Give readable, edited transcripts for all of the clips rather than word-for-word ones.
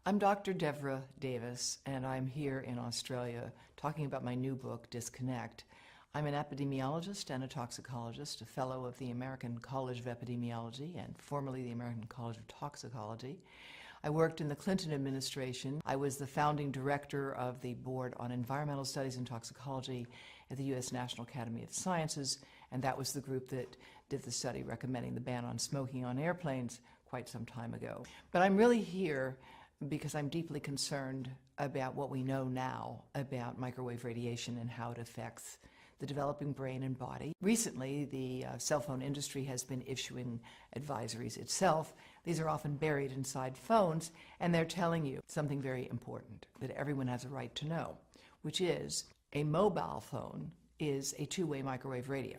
I'm Dr. Devra Davis, and I'm here in Australia talking about my new book, Disconnect. I'm an epidemiologist and a toxicologist, a fellow of the American College of Epidemiology and formerly the American College of Toxicology. I worked in the Clinton administration. I was the founding director of the Board on Environmental Studies and Toxicology at the U.S. National Academy of Sciences, and that was the group that did the study recommending the ban on smoking on airplanes quite some time ago. But I'm really here because I'm deeply concerned about what we know now about microwave radiation and how it affects the developing brain and body. Recently, the cell phone industry has been issuing advisories itself. These are often buried inside phones, and they're telling you something very important that everyone has a right to know, which is a mobile phone is a two-way microwave radio.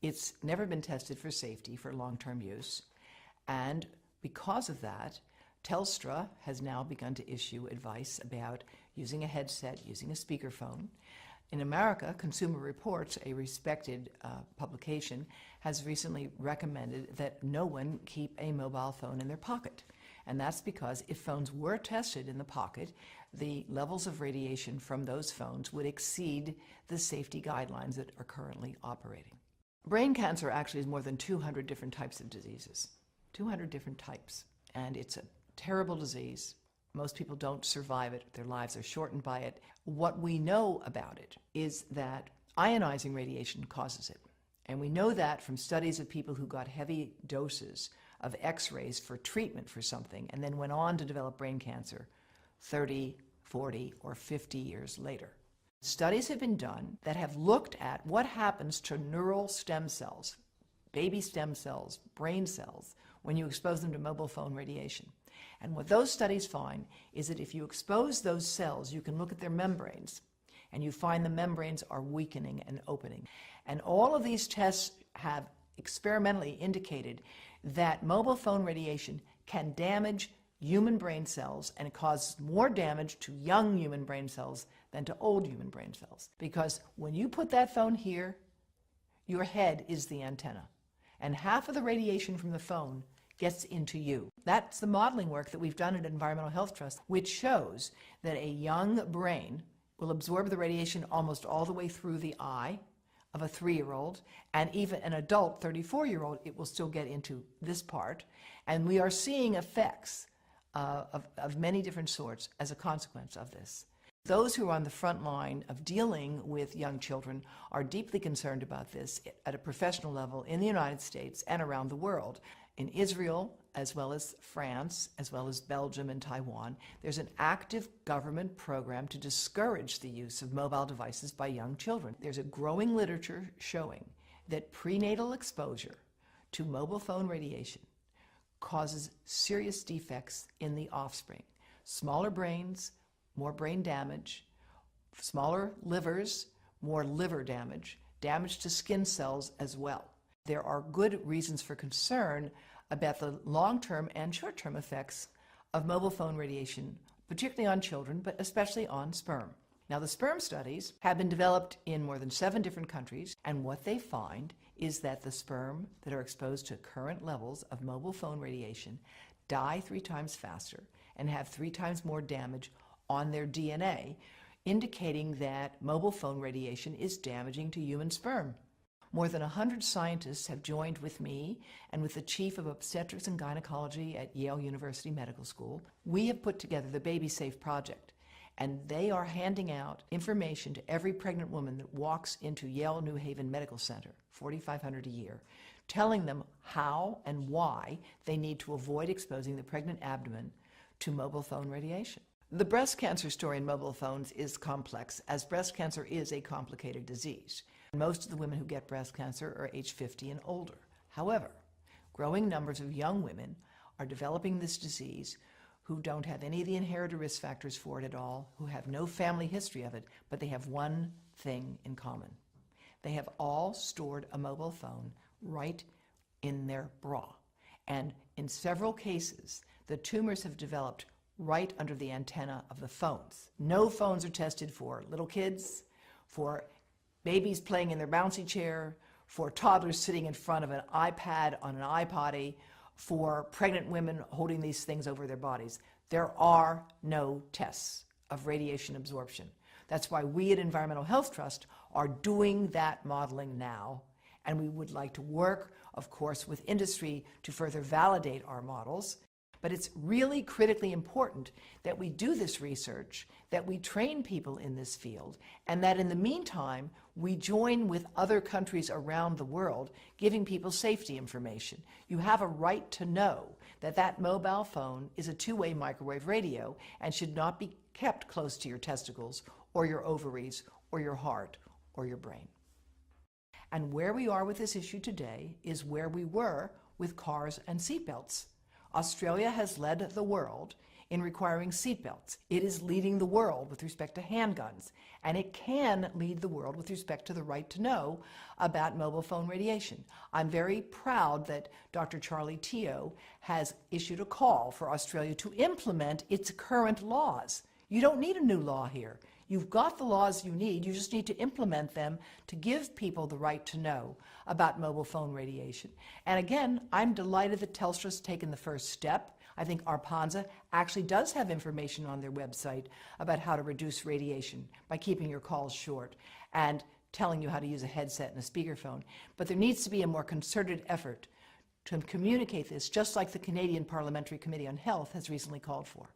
It's never been tested for safety for long-term use, and because of that, Telstra has now begun to issue advice about using a headset, using a speakerphone. In America, Consumer Reports, a respected publication, has recently recommended that no one keep a mobile phone in their pocket. And that's because if phones were tested in the pocket, the levels of radiation from those phones would exceed the safety guidelines that are currently operating. Brain cancer actually is more than 200 different types of diseases. 200 different types. And it's a terrible disease. Most people don't survive it. Their lives are shortened by it. What we know about it is that ionizing radiation causes it. And we know that from studies of people who got heavy doses of X-rays for treatment for something and then went on to develop brain cancer 30, 40, or 50 years later. Studies have been done that have looked at what happens to neural stem cells, baby stem cells, brain cells, when you expose them to mobile phone radiation. And what those studies find is that if you expose those cells, you can look at their membranes, and you find the membranes are weakening and opening. And all of these tests have experimentally indicated that mobile phone radiation can damage human brain cells, and it causes more damage to young human brain cells than to old human brain cells. Because when you put that phone here, your head is the antenna, and half of the radiation from the phone gets into you. That's the modeling work that we've done at Environmental Health Trust, which shows that a young brain will absorb the radiation almost all the way through the eye of a 3-year-old, and even an adult 34-year-old, it will still get into this part. And we are seeing effects of many different sorts as a consequence of this. Those who are on the front line of dealing with young children are deeply concerned about this at a professional level in the United States and around the world. In Israel, as well as France, as well as Belgium and Taiwan, there's an active government program to discourage the use of mobile devices by young children. There's a growing literature showing that prenatal exposure to mobile phone radiation causes serious defects in the offspring. Smaller brains, more brain damage, smaller livers, more liver damage, damage to skin cells as well. There are good reasons for concern about the long-term and short-term effects of mobile phone radiation, particularly on children, but especially on sperm. Now, the sperm studies have been developed in more than 7 different countries, and what they find is that the sperm that are exposed to current levels of mobile phone radiation die 3 times faster and have 3 times more damage on their DNA, indicating that mobile phone radiation is damaging to human sperm. More than 100 scientists have joined with me and with the chief of obstetrics and gynecology at Yale University Medical School. We have put together the Baby Safe Project, and they are handing out information to every pregnant woman that walks into Yale New Haven Medical Center, $4,500 a year, telling them how and why they need to avoid exposing the pregnant abdomen to mobile phone radiation. The breast cancer story in mobile phones is complex, as breast cancer is a complicated disease. Most of the women who get breast cancer are age 50 and older. However, growing numbers of young women are developing this disease who don't have any of the inherited risk factors for it at all, who have no family history of it, but they have one thing in common. They have all stored a mobile phone right in their bra. And in several cases, the tumors have developed right under the antenna of the phones. No phones are tested for little kids, for babies playing in their bouncy chair, for toddlers sitting in front of an iPad on an iPotty, for pregnant women holding these things over their bodies. There are no tests of radiation absorption. That's why we at Environmental Health Trust are doing that modeling now, and we would like to work, of course, with industry to further validate our models. But it's really critically important that we do this research, that we train people in this field, and that in the meantime, we join with other countries around the world, giving people safety information. You have a right to know that that mobile phone is a two-way microwave radio and should not be kept close to your testicles or your ovaries or your heart or your brain. And where we are with this issue today is where we were with cars and seatbelts. Australia has led the world in requiring seatbelts. It is leading the world with respect to handguns, and it can lead the world with respect to the right to know about mobile phone radiation. I'm very proud that Dr. Charlie Teo has issued a call for Australia to implement its current laws. You don't need a new law here. You've got the laws you need. You just need to implement them to give people the right to know about mobile phone radiation. And again, I'm delighted that Telstra's taken the first step. I think Arpanza actually does have information on their website about how to reduce radiation by keeping your calls short and telling you how to use a headset and a speakerphone. But there needs to be a more concerted effort to communicate this, just like the Canadian Parliamentary Committee on Health has recently called for.